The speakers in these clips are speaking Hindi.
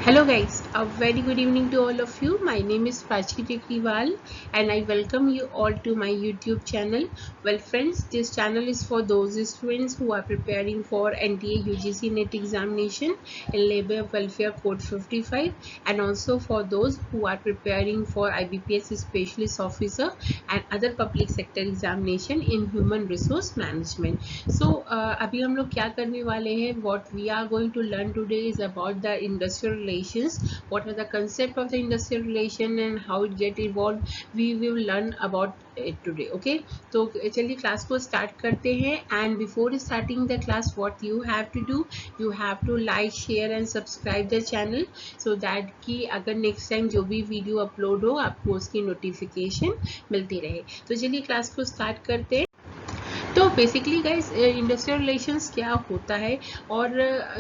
Hello guys, a very good evening to all of you. My name is Prachi Tekriwal and I welcome you all to my YouTube channel. Well friends, this channel is for those students who are preparing for NTA UGC NET examination in Labour Welfare Code 55 and also for those who are preparing for IBPS Specialist Officer and other public sector examination in Human Resource Management. So अभी हम लोग क्या करने वाले हैं? What we are going to learn today is about the industrial relations. What are the concept of the industrial relation and how it get evolved? We will learn about it today. Okay, तो चलिए क्लास को स्टार्ट करते हैं. And before starting the class what you have to do, you have to like share and subscribe the channel so that कि अगर नेक्स्ट टाइम जो भी वीडियो अपलोड हो आपको उसकी नोटिफिकेशन मिलती रहे. तो चलिए क्लास को स्टार्ट करते हैं. तो बेसिकली गाइस इंडस्ट्रियल रिलेशंस क्या होता है और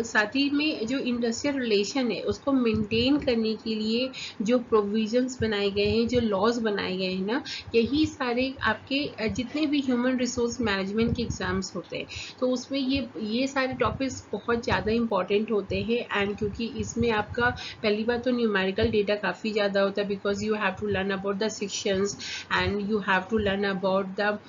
साथ ही में जो इंडस्ट्रियल रिलेशन है उसको मेंटेन करने के लिए जो प्रोविजंस बनाए गए हैं, जो लॉज बनाए गए हैं ना, यही सारे आपके जितने भी ह्यूमन रिसोर्स मैनेजमेंट के एग्जाम्स होते हैं तो उसमें ये सारे टॉपिक्स बहुत ज़्यादा इंपॉर्टेंट होते हैं. एंड क्योंकि इसमें आपका पहली बात तो न्यूमेरिकल डेटा काफ़ी ज़्यादा होता है because you have to learn about the sections and you have to learn about the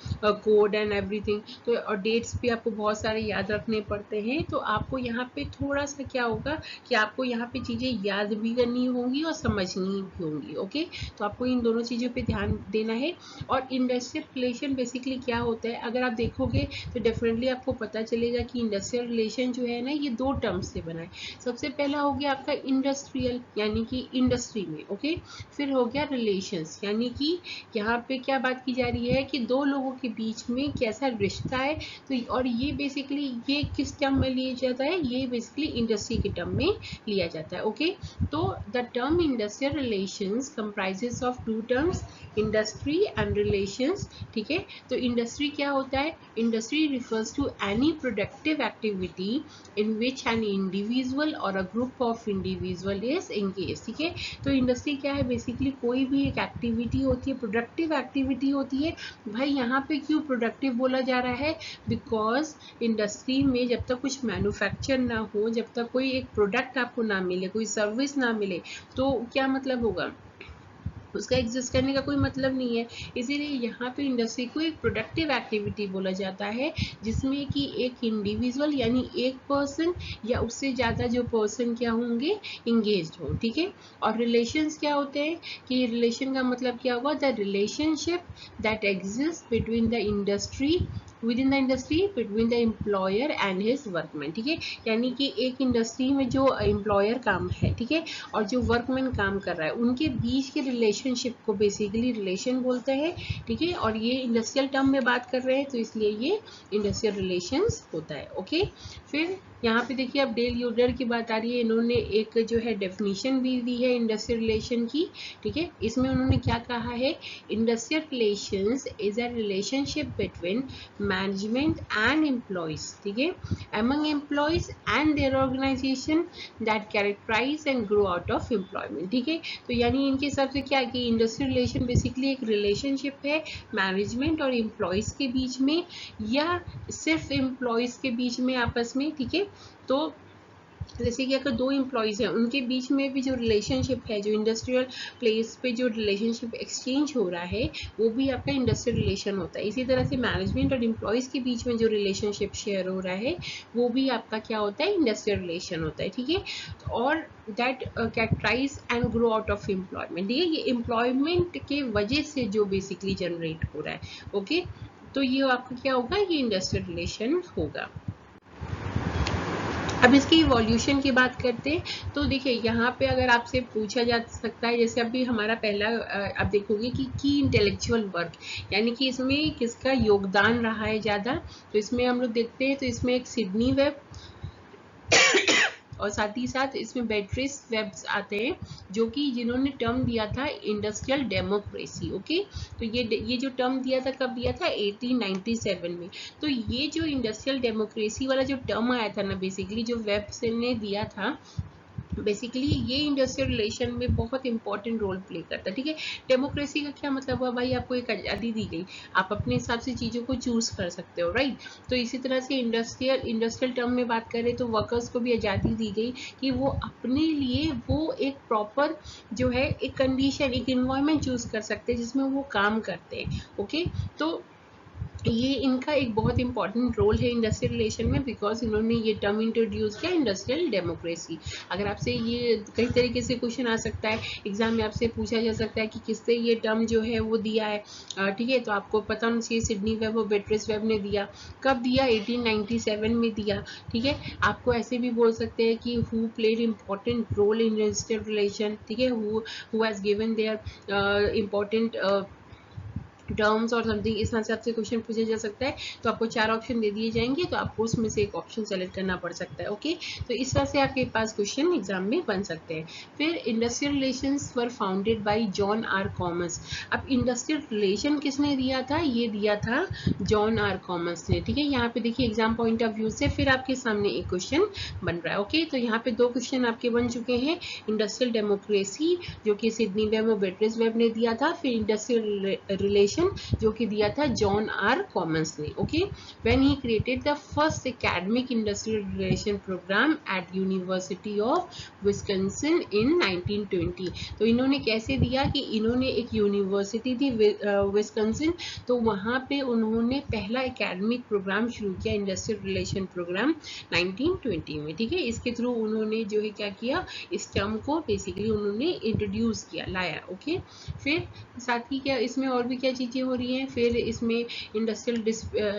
code and everything. तो और डेट्स भी आपको बहुत सारे याद रखने पड़ते हैं. तो आपको यहाँ पे थोड़ा सा क्या होगा कि आपको यहाँ पे चीज़ें याद भी करनी होंगी और समझनी भी होंगी. ओके, तो आपको इन दोनों चीज़ों पे ध्यान देना है. और इंडस्ट्रियल रिलेशन बेसिकली क्या होता है, अगर आप देखोगे तो डेफिनेटली आपको पता चलेगा कि इंडस्ट्रियल रिलेशन जो है ना ये दो टर्म्स से बना है. सबसे पहला हो गया आपका इंडस्ट्रियल यानी कि इंडस्ट्री में. ओके, फिर हो गया रिलेशंस यानी कि यहाँ पे क्या बात की जा रही है कि दो लोगों के बीच में कैसा रिश्ता है. तो और ये बेसिकली ये किस टर्म में लिया जाता है, ये बेसिकली इंडस्ट्री के टर्म में लिया जाता है. ओके, तो the term industrial relations comprises of two terms, industry and relations. ठीक है, तो इंडस्ट्री क्या होता है, industry refers to any productive activity in which an individual और a group of individual is engage. ठीक है, तो इंडस्ट्री क्या है, बेसिकली कोई भी एक एक्टिविटी होती है, प्रोडक्टिव एक्टिविटी होती है. भाई यहाँ पे क्यों प्रोडक्टिव बोला जा रहा है, बिकॉज इंडस्ट्री में जब तक कुछ मैन्युफैक्चर ना हो, जब तक कोई एक प्रोडक्ट आपको ना मिले, कोई सर्विस ना मिले, तो क्या मतलब होगा, उसका एग्जिस्ट करने का कोई मतलब नहीं है. इसीलिए यहाँ पे इंडस्ट्री को एक प्रोडक्टिव एक्टिविटी बोला जाता है जिसमें कि एक इंडिविजुअल यानी एक पर्सन या उससे ज़्यादा जो पर्सन क्या होंगे, इंगेज्ड हो. ठीक है, और रिलेशंस क्या होते हैं कि रिलेशन का मतलब क्या हुआ, the relationship that exist between the industry with in the industry between the employer and his workman. ठीक है, यानी कि एक इंडस्ट्री में जो एम्प्लॉयर काम है, ठीक है, और जो वर्कमैन काम कर रहा है, उनके बीच के रिलेशनशिप को बेसिकली रिलेशन बोलते हैं. ठीक है, और ये इंडस्ट्रियल टर्म में बात कर रहे हैं तो इसलिए ये इंडस्ट्रियल रिलेशंस होता है. ओके, फिर यहाँ पे देखिए अब डेल योडर की बात आ रही है. इन्होंने एक जो है डेफिनेशन भी दी है इंडस्ट्रियल रिलेशन की. ठीक है, इसमें उन्होंने क्या कहा है, industrial relations is a relationship between management and employees. ठीक है, among employees and their organization that characterize and grow out of employment. ठीक है, तो यानी इनके हिसाब से क्या है कि इंडस्ट्रियल रिलेशन बेसिकली एक रिलेशनशिप है मैनेजमेंट और एम्प्लॉयज के बीच में या सिर्फ एम्प्लॉयज के बीच में आपस में. ठीक है, तो जैसे कि अगर दो एम्प्लॉयज़ हैं उनके बीच में भी जो रिलेशनशिप है, जो इंडस्ट्रियल प्लेस पे जो रिलेशनशिप एक्सचेंज हो रहा है वो भी आपका इंडस्ट्रियल रिलेशन होता है. इसी तरह से मैनेजमेंट और एम्प्लॉयज़ के बीच में जो रिलेशनशिप शेयर हो रहा है वो भी आपका क्या होता है, इंडस्ट्रियल रिलेशन होता है. ठीक है, और that characterise and grow out of employment. ठीक है, ये एम्प्लॉयमेंट के वजह से जो बेसिकली जनरेट हो रहा है. ओके, तो ये आपका क्या होगा, ये इंडस्ट्रियल रिलेशन होगा. अब इसकी इवोल्यूशन की बात करते हैं तो देखिए यहाँ पे अगर आपसे पूछा जा सकता है, जैसे अभी हमारा पहला आप देखोगे कि की इंटेलेक्चुअल वर्क यानी कि इसमें किसका योगदान रहा है ज़्यादा, तो इसमें हम लोग देखते हैं तो इसमें एक सिडनी वेब और साथ ही साथ इसमें बेट्रिस वेब्स आते हैं जो कि जिन्होंने टर्म दिया था इंडस्ट्रियल डेमोक्रेसी. ओके, तो ये जो टर्म दिया था कब दिया था, 1897 में. तो ये जो इंडस्ट्रियल डेमोक्रेसी वाला जो टर्म आया था ना, बेसिकली जो वेब्स ने दिया था बेसिकली ये इंडस्ट्रियल रिलेशन में बहुत इंपॉर्टेंट रोल प्ले करता है। ठीक है, डेमोक्रेसी का क्या मतलब हुआ भाई, आपको एक आज़ादी दी गई, आप अपने हिसाब से चीज़ों को चूज कर सकते हो, राइट। तो इसी तरह से इंडस्ट्रियल टर्म में बात करें तो वर्कर्स को भी आज़ादी दी गई कि वो अपने लिए वो एक प्रॉपर जो है एक कंडीशन, एक इन्वायरमेंट चूज कर सकते हैं जिसमें वो काम करते हैं। ओके, तो ये इनका एक बहुत इंपॉर्टेंट रोल है इंडस्ट्रियल रिलेशन में, बिकॉज इन्होंने ये टर्म इंट्रोड्यूस किया, इंडस्ट्रियल डेमोक्रेसी। अगर आपसे ये कई तरीके से क्वेश्चन आ सकता है एग्जाम में, आपसे पूछा जा सकता है कि किससे ये टर्म जो है वो दिया है। ठीक है, तो आपको पता होना चाहिए, सिडनी वेब और बेट्रिस वेब ने दिया। कब दिया? 1897 में दिया। ठीक है, आपको ऐसे भी बोल सकते हैं कि who played important role in industrial relation. ठीक है, who has given their important terms और समथिंग, इस तरह से आपसे क्वेश्चन पूछा जा सकता है। तो आपको 4 ऑप्शन दे दिए जाएंगे, तो आपको उसमें से एक ऑप्शन सेलेक्ट करना पड़ सकता है। ओके, तो इस तरह से आपके पास क्वेश्चन एग्जाम में बन सकते हैं। फिर industrial relations were founded by John R Commons. अब इंडस्ट्रियल रिलेशन किसने दिया था? ये दिया था जॉन आर कॉमर्स ने। ठीक है, यहाँ पे देखिए एग्जाम पॉइंट ऑफ व्यू से फिर आपके सामने एक क्वेश्चन बन रहा है। ओके, तो यहाँ पे 2 क्वेश्चन आपके बन चुके हैं। इंडस्ट्रियल डेमोक्रेसी जो कि सिडनी वेब और बेट्रिस वेब ने दिया था, फिर इंडस्ट्रियल रिलेशन जो कि दिया था जॉन आर कॉमन्स ने। Okay, when he created the first academic industrial relation programme at university of Wisconsin in 1920। तो इन्होंने कैसे दिया कि इन्होंने एक यूनिवर्सिटी थी विस्कॉन्सिन, तो वहां पे उन्होंने पहला एकेडमिक प्रोग्राम शुरू किया, इंडस्ट्रियल रिलेशन प्रोग्राम 1920 में। ठीक है, इसके थ्रू उन्होंने जो है क्या किया, इस टर्म को बेसिकली उन्होंने इंट्रोड्यूस किया, लाया। ओके, फिर साथ ही क्या इसमें और भी क्या चीज़ें हो रही हैं, फिर इसमें इंडस्ट्रियल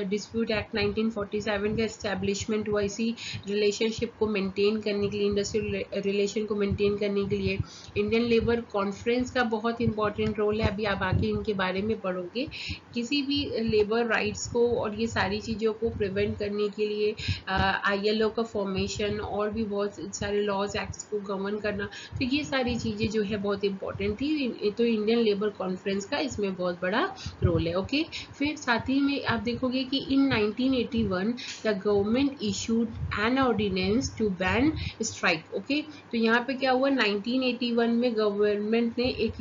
डिस्प्यूट एक्ट 1947 का एस्टेब्लिशमेंट हुआ, इसी रिलेशनशिप को मेंटेन करने के लिए, इंडस्ट्रियल रिलेशन को मेंटेन करने के लिए। इंडियन लेबर कॉन्फ्रेंस का बहुत इंपॉर्टेंट रोल है, अभी आप आगे इनके बारे में पढ़ोगे। किसी भी लेबर राइट्स को और ये सारी चीज़ों को प्रिवेंट करने के लिए ILO का फॉर्मेशन और भी बहुत सारे लॉज एक्ट्स को गवर्न करना, तो ये सारी चीज़ें जो है बहुत इंपॉर्टेंट थी। तो इंडियन लेबर कॉन्फ्रेंस का इसमें बहुत बड़ा रोल है। ओके, फिर साथ ही में आप देखोगे कि in 1981 the government issued an ordinance to ban strike. Okay, तो यहाँ पे क्या हुआ, 1981 में गवर्नमेंट ने एक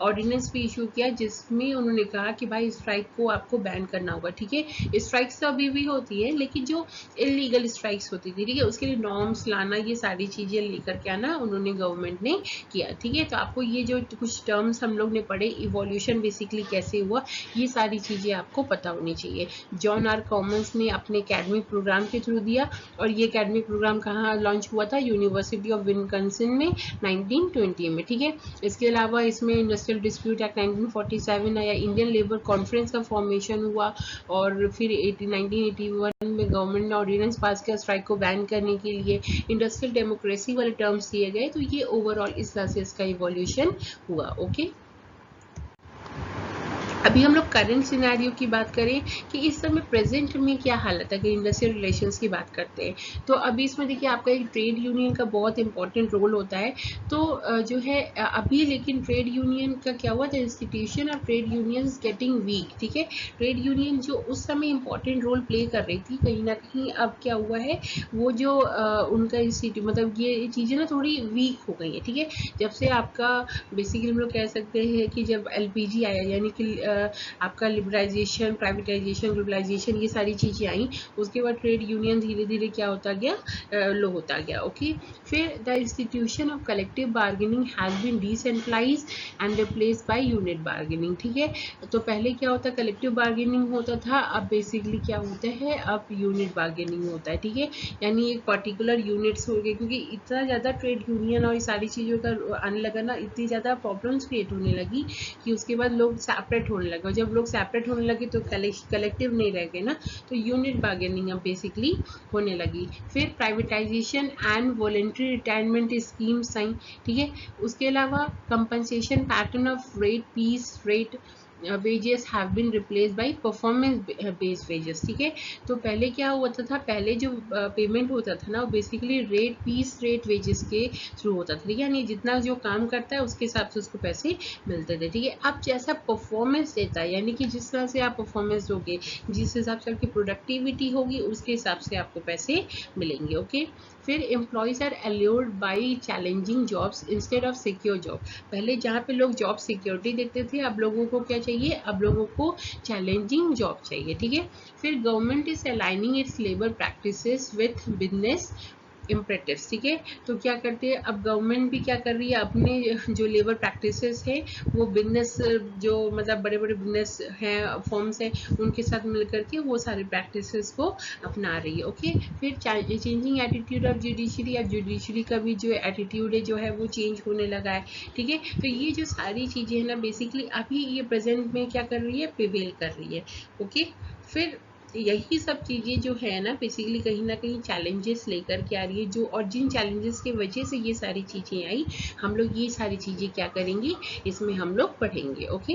ऑर्डिनेंस भी इशू किया, जिसमें उन्होंने कहा कि भाई स्ट्राइक को आपको बैन करना होगा। ठीक है, स्ट्राइक्स तो अभी भी होती है, लेकिन जो इलीगल स्ट्राइक्स होती थी, ठीक है, उसके लिए नॉर्म्स लाना, ये सारी चीज़ें लेकर के आना उन्होंने गवर्नमेंट ने किया। ठीक है, तो आपको ये जो कुछ टर्म्स हम लोग ने पढ़े, इवोल्यूशन बेसिकली कैसे हुआ, ये सारी चीज़ें आपको पता होनी चाहिए। जॉन आर कॉमन्स ने अपने एकेडमिक प्रोग्राम के थ्रू दिया, और ये एकेडमिक प्रोग्राम कहाँ लॉन्च हुआ था? यूनिवर्सिटी ऑफ विस्कॉन्सिन में 1920 में। ठीक है, इसके अलावा इसमें इंडस्ट्रियल डिस्प्यूट एक्ट 1947 आया, इंडियन लेबर कॉन्फ्रेंस का फॉर्मेशन हुआ, और फिर 1981 में गवर्नमेंट ने ऑर्डिनेंस पास किया स्ट्राइक को बैन करने के लिए, इंडस्ट्रियल डेमोक्रेसी वाले टर्म्स दिए गए। तो ये ओवरऑल इस तरह से इसका इवोल्यूशन हुआ। ओके, अभी हम लोग करंट सिनेरियो की बात करें कि इस समय प्रेजेंट में क्या हालत है, अगर इंडस्ट्रियल रिलेशंस की बात करते हैं तो अभी इसमें देखिए आपका एक ट्रेड यूनियन का बहुत इंपॉर्टेंट रोल होता है। तो जो है अभी लेकिन ट्रेड यूनियन का क्या हुआ, the institution of trade unions getting weak. ठीक है, ट्रेड यूनियन जो उस समय इंपॉर्टेंट रोल प्ले कर रही थी, कहीं ना कहीं अब क्या हुआ है, वो जो उनका इंस्टीट्यूट मतलब ये चीज़ें ना थोड़ी वीक हो गई है। ठीक है, जब से आपका बेसिकली हम लोग कह सकते हैं कि जब LPG आया, यानी कि आपका लिबरलाइजेशन, प्राइवेटाइजेशन, ग्लोबलाइजेशन, ये सारी चीज़ें आई, उसके बाद ट्रेड यूनियन धीरे धीरे क्या होता गया, लो होता गया। ओके, फिर the institution of collective bargaining has been decentralised and replaced by unit bargaining. ठीक है, तो पहले क्या होता, कलेक्टिव बार्गेनिंग होता था, अब बेसिकली क्या होता है, अब यूनिट बार्गेनिंग होता है। ठीक है, यानी एक पर्टिकुलर यूनिट्स हो गए, क्योंकि इतना ज़्यादा ट्रेड यूनियन और ये सारी चीज़ों का आने लगा ना, इतनी ज़्यादा प्रॉब्लम्स क्रिएट होने लगी कि उसके बाद लोग सेपरेट होने लगे, और जब लोग सेपरेट होने लगे तो कलेक्टिव नहीं रह गए ना, तो यूनिट बार्गेनिंग अब बेसिकली होने लगी। फिर privatisation and voluntary retirement schemes आई। ठीक है, उसके अलावा compensation pattern of rate piece rate wages have been replaced by performance based wages। ठीक है, तो पहले क्या होता था, पहले जो पेमेंट होता था ना, वो basically rate piece rate wages के थ्रू होता था। ठीक है, यानी जितना जो काम करता है उसके हिसाब से उसको पैसे मिलते थे। ठीक है, अब जैसा परफॉर्मेंस देता है, यानी कि जिस तरह से आप परफॉर्मेंस दोगे, जिस हिसाब से आपकी प्रोडक्टिविटी होगी, उसके हिसाब से आपको पैसे मिलेंगे। ओके, फिर employees are allured by challenging jobs instead of secure job. पहले जहाँ पे लोग जॉब सिक्योरिटी देखते थे, अब लोगों को क्या चाहिए, अब लोगों को चैलेंजिंग जॉब चाहिए, ठीक है। फिर government is aligning its labour practices with business imperatives, ठीक है। तो क्या करते हैं, अब गवर्नमेंट भी क्या कर रही है, अपने जो लेबर प्रैक्टिसेस है वो बिजनेस, जो मतलब बड़े बड़े बिजनेस हैं, फॉर्म्स हैं, उनके साथ मिलकर के वो सारे प्रैक्टिसेस को अपना रही है, ओके। फिर चेंजिंग एटीट्यूड ऑफ जुडिशरी, अब जुडिशरी का भी जो एटीट्यूड है जो है वो चेंज होने लगा है, ठीक है। तो ये जो सारी चीज़ें हैं ना, बेसिकली अभी ये प्रेजेंट में क्या कर रही है, प्रिवेल कर रही है, ओके। फिर यही सब चीज़ें जो है ना, बेसिकली कहीं ना कहीं चैलेंजेस लेकर के आ रही है, जो और जिन चैलेंजेस की वजह से ये सारी चीज़ें आई, हम लोग ये सारी चीज़ें क्या करेंगे, इसमें हम लोग पढ़ेंगे, ओके।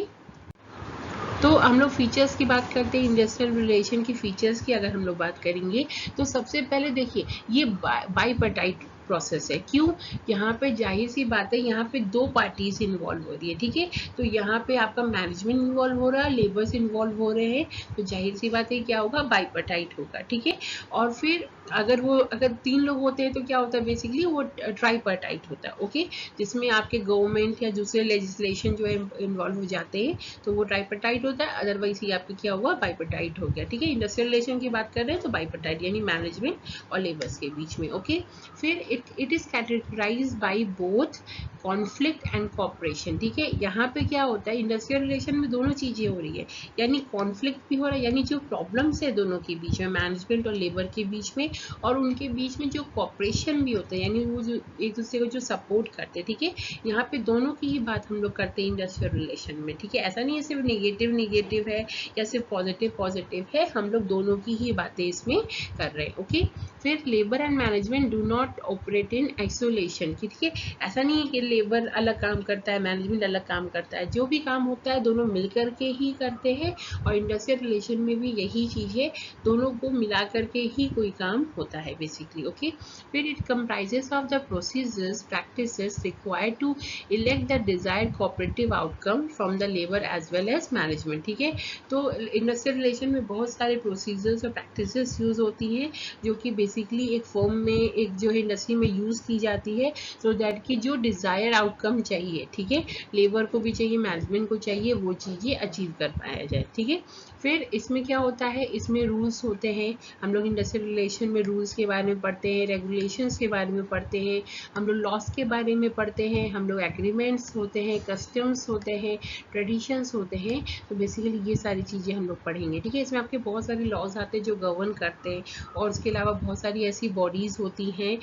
तो हम लोग फीचर्स की बात करते हैं, इंडस्ट्रियल रिलेशन की फीचर्स की अगर हम लोग बात करेंगे, तो सबसे पहले देखिए ये बाईपर्टाइट प्रोसेस है। क्यों, यहाँ पे जाहिर सी बात है, यहाँ पे दो पार्टीज इन्वॉल्व हो रही है, ठीक है। तो यहाँ पे आपका मैनेजमेंट इन्वॉल्व हो रहा है, लेबर्स इन्वॉल्व हो रहे हैं, तो जाहिर सी बात है क्या होगा, बाईपर्टाइट होगा, ठीक है। और फिर अगर 3 लोग होते हैं तो क्या होता है, बेसिकली वो ट्राईपर्टाइट होता है, ओके। जिसमें आपके गवर्नमेंट या दूसरे लेजिस्लेशन जो है इन्वॉल्व हो जाते हैं, तो वो ट्राईपर्टाइट होता है। अदरवाइज ये आपका क्या हुआ, बाईपर्टाइट हो गया, ठीक है। इंडस्ट्रियल रिलेशन की बात कर रहे हैं तो बाईपर्टाइट यानी मैनेजमेंट और लेबर्स के बीच में, ओके। फिर it is categorised by both conflict and cooperation, ठीक है। यहाँ पे क्या होता है, इंडस्ट्रियल रिलेशन में दोनों चीजें हो रही है, यानी कॉन्फ्लिक्ट भी हो रहा है, यानी जो प्रॉब्लम्स है दोनों के बीच में, मैनेजमेंट और लेबर के बीच में, और उनके बीच में जो कॉपरेशन भी होता है, यानी वो जो एक दूसरे को जो सपोर्ट करते हैं, ठीक है। यहाँ पे दोनों की ही बात हम लोग करते हैं इंडस्ट्रियल रिलेशन में, ठीक है। ऐसा नहीं है सिर्फ नेगेटिव है या सिर्फ पॉजिटिव है, हम लोग दोनों की ही बातें इसमें कर रहे हैं, ओके। फिर labour and management do not operate in isolation, ठीक है। ऐसा नहीं है कि लेबर अलग काम करता है, मैनेजमेंट अलग काम करता है, जो भी काम होता है दोनों मिलकर के ही करते हैं, और इंडस्ट्रियल रिलेशन में भी यही चीज़ है, दोनों को मिला करके ही कोई काम होता है बेसिकली, ओके। फिर it comprises of the procedures practices required to elect the desired cooperative outcome from the labour as well as management, ठीक है। तो इंडस्ट्रियल रिलेशन में बहुत सारे प्रोसीजर्स और प्रैक्टिसेस यूज होती हैं, जो कि बेसिकली एक फॉर्म में, एक जो है इंडस्ट्री में यूज की जाती है, सो दैट कि जो डिजायर आउटकम चाहिए, ठीक है, लेबर को भी चाहिए, मैनेजमेंट को चाहिए, वो चीज़ें अचीव कर पाया जाए, ठीक है। फिर इसमें क्या होता है, इसमें रूल्स होते हैं, हम लोग इंडस्ट्रियल रिलेशन में रूल्स के बारे में पढ़ते हैं, रेगुलेशंस के बारे में पढ़ते हैं, हम लोग लॉस के बारे में पढ़ते हैं, हम लोग एग्रीमेंट्स होते हैं, कस्टम्स होते हैं, ट्रेडिशंस होते हैं। तो बेसिकली ये सारी चीज़ें हम लोग पढ़ेंगे, ठीक है। इसमें आपके बहुत सारे लॉज आते हैं जो गवर्न करते हैं, और उसके अलावा बहुत सारी ऐसी बॉडीज़ होती हैं,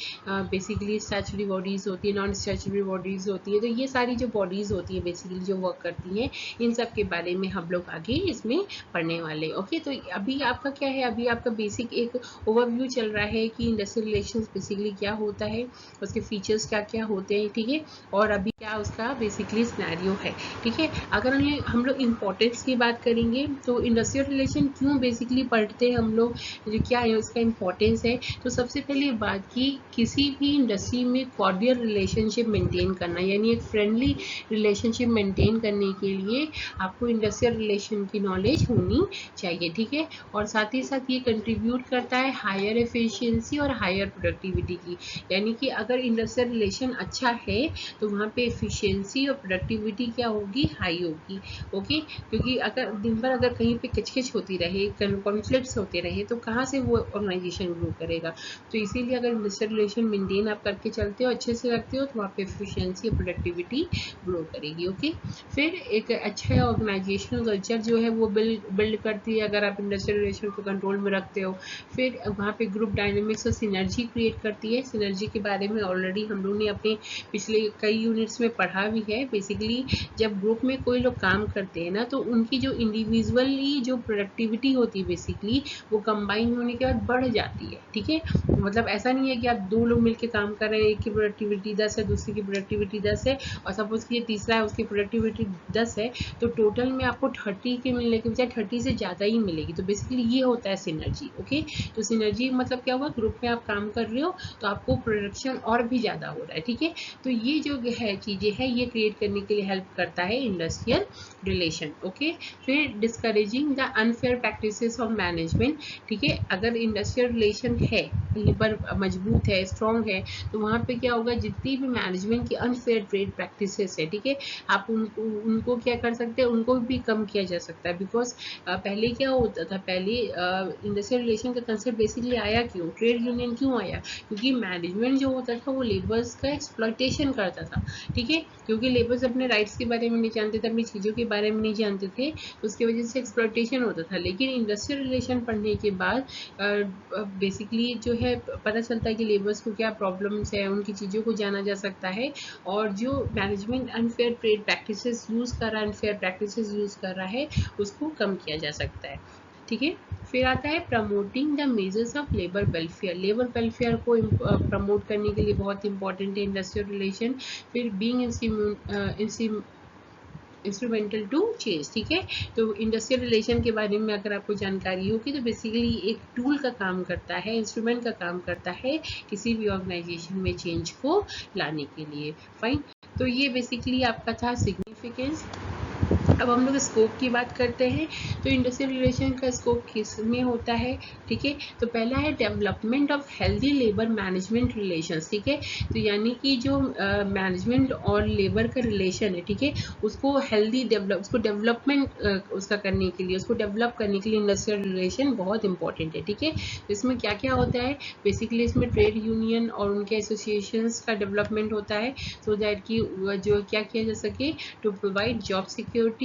बेसिकली स्टैचुटरी बॉडीज़ होती है, नॉन स्टैचुटरी बॉडीज़ होती है। तो ये सारी जो बॉडीज़ होती है बेसिकली जो वर्क करती हैं, इन सब के बारे में हम लोग आगे इसमें पढ़ने वाले, ओके। तो अभी आपका क्या है, अभी आपका बेसिक एक ओवरव्यू चल रहा है कि इंडस्ट्रियल रिलेशंस बेसिकली क्या होता है, उसके फीचर्स क्या क्या होते हैं, ठीक है, और अभी क्या उसका बेसिकली सिनेरियो है, ठीक है। अगर हम लोग इम्पोर्टेंस की बात करेंगे, तो इंडस्ट्रियल रिलेशन क्यों बेसिकली पढ़ते हैं हम लोग, जो क्या है उसका इम्पोर्टेंस है। तो सबसे पहले बात की, किसी भी इंडस्ट्री में कॉर्डियल रिलेशनशिप मेंटेन करना, यानी एक फ्रेंडली रिलेशनशिप मेंटेन करने के लिए आपको इंडस्ट्रियल रिलेशन की नॉलेज होनी चाहिए, ठीक है। और साथ ही साथ ये कंट्रीब्यूट करता है हायर एफिशिएंसी और हायर प्रोडक्टिविटी की, यानी कि अगर इंडस्ट्रियल रिलेशन अच्छा है तो वहाँ पे एफिशिएंसी और प्रोडक्टिविटी क्या होगी, हाई होगी, ओके। क्योंकि अगर दिन भर अगर कहीं पे किचकिच होती रहे, कॉन्फ्लिक्ट्स होते रहे, तो कहाँ से वो ऑर्गेनाइजेशन ग्रो करेगा। तो इसीलिए अगर इंडस्ट्रियल रिलेशन मेंटेन आप करके चलते हो, अच्छे से रखते हो, तो वहाँ पे एफिशिएंसी और प्रोडक्टिविटी ग्रो करेगी, ओके। फिर एक अच्छा ऑर्गेनाइजेशनल कल्चर जो है वो बिल्ड करती है अगर आप इंडस्ट्रियल रिलेशन को कंट्रोल में रखते हो। फिर वहाँ पे ग्रुप डायनेमिक्स और सिनर्जी क्रिएट करती है। सिनर्जी के बारे में ऑलरेडी हम लोग ने अपने पिछले कई यूनिट्स में पढ़ा भी है। बेसिकली जब ग्रुप में कोई लोग काम करते हैं ना, तो उनकी जो इंडिविजुअली जो प्रोडक्टिविटी होती है बेसिकली वो कंबाइन होने के बाद बढ़ जाती है, ठीक है। मतलब ऐसा नहीं है कि आप दो लोग मिलकर काम कर रहे हैं, एक की प्रोडक्टिविटी 10 है, दूसरे की प्रोडक्टिविटी 10 है, और सपोज कि ये तीसरा है उसकी प्रोडक्टिविटी 10 है, तो टोटल में आपको 30 के मिलने के बजाय 30 से ज़्यादा ही मिलेगी। तो बेसिकली ये होता है सिनर्जी, ओके। तो सिनर्जी मतलब क्या हुआ, ग्रुप में आप काम कर रहे हो तो आपको प्रोडक्शन और भी ज़्यादा हो रहा है, ठीक है। तो ये जो है चीज़ चीज़ें हैं ये क्रिएट करने के लिए हेल्प करता है इंडस्ट्रियल रिलेशन। ओके, फिर discouraging the unfair practices of management. ठीक है, अगर इंडस्ट्रियल रिलेशन है, लेबर मजबूत है, स्ट्रॉन्ग है, तो वहाँ पे क्या होगा, जितनी भी मैनेजमेंट की अनफेयर ट्रेड प्रैक्टिसेस है, ठीक है, आप उनको क्या कर सकते हैं, उनको भी कम किया जा सकता है। बिकॉज पहले क्या होता था, पहले इंडस्ट्रियल रिलेशन का कंसेप्ट बेसिकली आया क्यों, ट्रेड यूनियन क्यों आया, क्योंकि मैनेजमेंट जो होता था वो लेबर्स का एक्सप्लॉयटेशन करता था। ठीक है, क्योंकि लेबर्स अपने राइट्स के बारे में नहीं जानते थे, अपनी चीज़ों के बारे में नहीं जानते थे, तो उसकी वजह से एक्सप्लॉयटेशन होता था। लेकिन इंडस्ट्रियल रिलेशन पढ़ने के बाद बेसिकली जो है पता चलता है कि लेबर्स को क्या प्रॉब्लम्स है, उनकी चीज़ों को जाना जा सकता है, और जो management unfair trade practices use कर रहा है, अनफेयर प्रैक्टिसेस यूज़ कर रहा है, उसको कम किया जा सकता है। ठीक है, फिर आता है promoting the measures of labour welfare. Labour welfare को प्रमोट करने के लिए बहुत इंपॉर्टेंट है इंडस्ट्रियल रिलेशन। फिर बीइंग इंस्ट्रूमेंटल टू चेंज। ठीक है, तो इंडस्ट्रियल रिलेशन के बारे में अगर आपको जानकारी होगी तो बेसिकली एक टूल का काम करता है, इंस्ट्रूमेंट का काम करता है किसी भी ऑर्गेनाइजेशन में चेंज को लाने के लिए। फाइन, तो ये बेसिकली आपका था सिग्निफिकेंस। अब हम लोग स्कोप की बात करते हैं, तो इंडस्ट्रियल रिलेशन का स्कोप किस में होता है। ठीक है, तो पहला है development of healthy labour management relations. ठीक है, तो यानी कि जो मैनेजमेंट और लेबर का रिलेशन है, ठीक है, उसको हेल्दी उसको डेवलपमेंट उसका करने के लिए, उसको डेवलप करने के लिए इंडस्ट्रियल रिलेशन बहुत इंपॉर्टेंट है। ठीक है, तो इसमें क्या क्या होता है, बेसिकली इसमें ट्रेड यूनियन और उनके एसोसिएशंस का डेवलपमेंट होता है, सो दैट कि जो क्या किया जा सके, to provide job security,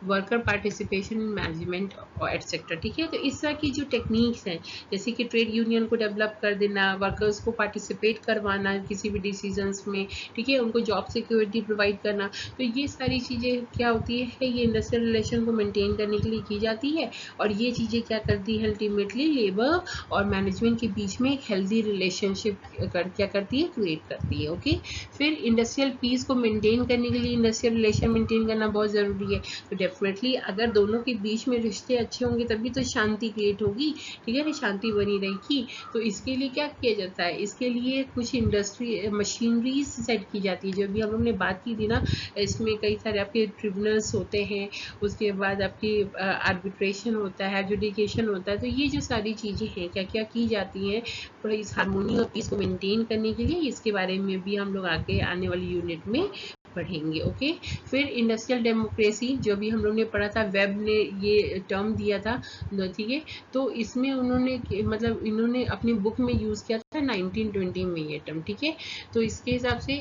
worker participation in management और एटसेट्रा। ठीक है, तो इस तरह की जो टेक्निक्स हैं, जैसे कि ट्रेड यूनियन को डेवलप कर देना, वर्कर्स को पार्टिसिपेट करवाना किसी भी डिसीजंस में, ठीक है, उनको जॉब सिक्योरिटी प्रोवाइड करना, तो ये सारी चीज़ें क्या होती है, ये इंडस्ट्रियल रिलेशन को मेंटेन करने के लिए की जाती है। और ये चीज़ें क्या करती है, अल्टीमेटली लेबर और मैनेजमेंट के बीच में एक हेल्दी रिलेशनशिप क्या करती है, क्रिएट करती है। ओके, फिर इंडस्ट्रियल पीस को मेंटेन करने के लिए इंडस्ट्रियल रिलेशन मेंटेन करना बहुत ज़रूरी है। तो डेफिनेटली अगर दोनों के बीच में रिश्ते अच्छे होंगे तभी तो शांति क्रिएट होगी। ठीक है ना, शांति बनी रहेगी। तो इसके लिए क्या किया जाता है, इसके लिए कुछ इंडस्ट्री मशीनरीज सेट की जाती है, जो भी हम लोग ने बात की थी ना, इसमें कई सारे आपके ट्रिब्यूनल्स होते हैं, उसके बाद आपकी आर्बिट्रेशन होता है, एडजुडिकेशन होता है। तो ये जो सारी चीज़ें हैं क्या क्या की जाती हैं पूरा इस हार्मोनी और पीस को मेंटेन करने के लिए, इसके बारे में भी हम लोग आगे आने वाली यूनिट में पढ़ेंगे। ओके, फिर इंडस्ट्रियल डेमोक्रेसी जो भी हम लोग ने पढ़ा था, वेब ने ये टर्म दिया था, ठीक है, तो इसमें उन्होंने मतलब इन्होंने अपनी बुक में यूज़ किया था 1920 में ये टर्म। ठीक है, तो इसके हिसाब से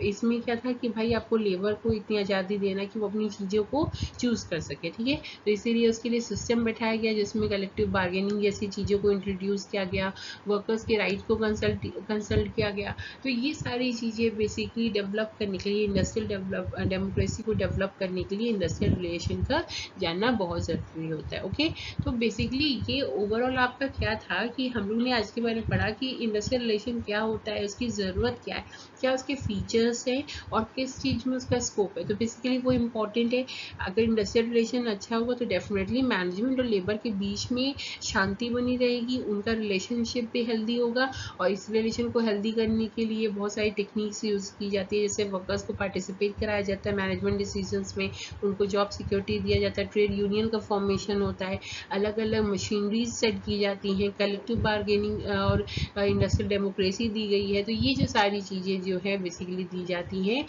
इसमें क्या था कि भाई आपको लेबर को इतनी आज़ादी देना कि वो अपनी चीज़ों को चूज़ कर सके। ठीक है, तो इसीलिए उसके लिए सिस्टम बैठाया गया जिसमें कलेक्टिव बार्गेनिंग जैसी चीज़ों को इंट्रोड्यूस किया गया, वर्कर्स के राइट को कंसल्ट किया गया। तो ये सारी चीज़ें बेसिकली डेवलप करने के लिए, इंडस्ट्रियल डेमोक्रेसी को डेवलप करने के लिए इंडस्ट्रियल रिलेशन का जानना बहुत ज़रूरी होता है। ओके, तो बेसिकली ये ओवरऑल आपका क्या था कि हम लोग ने आज के बारे में पढ़ा कि इंडस्ट्रियल रिलेशन क्या होता है, उसकी ज़रूरत क्या है, क्या उसके फीचर्स हैं और किस चीज़ में उसका स्कोप है। तो बेसिकली वो इम्पॉर्टेंट है। अगर इंडस्ट्रियल रिलेशन अच्छा होगा तो डेफिनेटली मैनेजमेंट और लेबर के बीच में शांति बनी रहेगी, उनका रिलेशनशिप भी हेल्दी होगा। और इस रिलेशन को हेल्दी करने के लिए बहुत सारी टेक्निक्स यूज़ की जाती है, जैसे वर्कर्स को पार्टिसिपेट कराया जाता है मैनेजमेंट डिसीजंस में, उनको जॉब सिक्योरिटी दिया जाता है, ट्रेड यूनियन का फॉर्मेशन होता है, अलग अलग मशीनरीज सेट की जाती हैं, कलेक्टिव बार्गेनिंग और इंडस्ट्रियल डेमोक्रेसी दी गई है। तो ये जो सारी चीज़ें जो है बेसिकली दी जाती हैं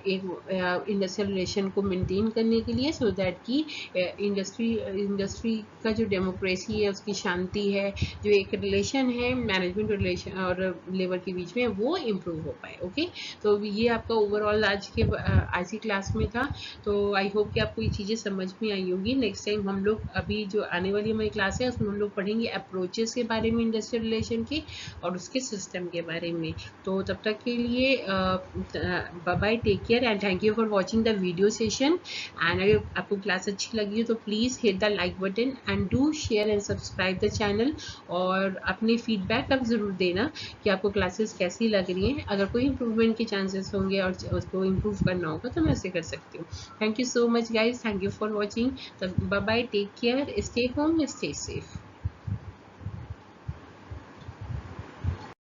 एक इंडस्ट्रियल रिलेशन को मेंटेन करने के लिए, सो दैट कि इंडस्ट्री का जो डेमोक्रेसी है, उसकी शांति है, जो एक रिलेशन है मैनेजमेंट रिलेशन और लेबर के बीच में, वो इम्प्रूव हो पाए। ओके, तो ये आपका ओवरऑल आज की क्लास में था। तो आई होप कि आपको ये चीज़ें समझ में आई होंगी। नेक्स्ट टाइम हम लोग अभी जो आने वाली हमारी क्लास है उसमें हम लोग पढ़ेंगे अप्रोचेस के बारे में इंडस्ट्रियल रिलेशन के और उसके सिस्टम के बारे में। तो तब तक के लिए bye bye, take care and thank you for watching the video session. And अगर आपको क्लास अच्छी लगी हो तो please hit the like button and do share and subscribe the channel. और अपने फीडबैक आप ज़रूर देना कि आपको क्लासेस कैसी लग रही हैं। अगर कोई इम्प्रूवमेंट के चांसेस होंगे और उसको इम्प्रूव करना होगा तो मैं ऐसे कर सकती हूँ। Thank you so much guys, thank you for watching. Bye bye, take care, stay home, stay safe.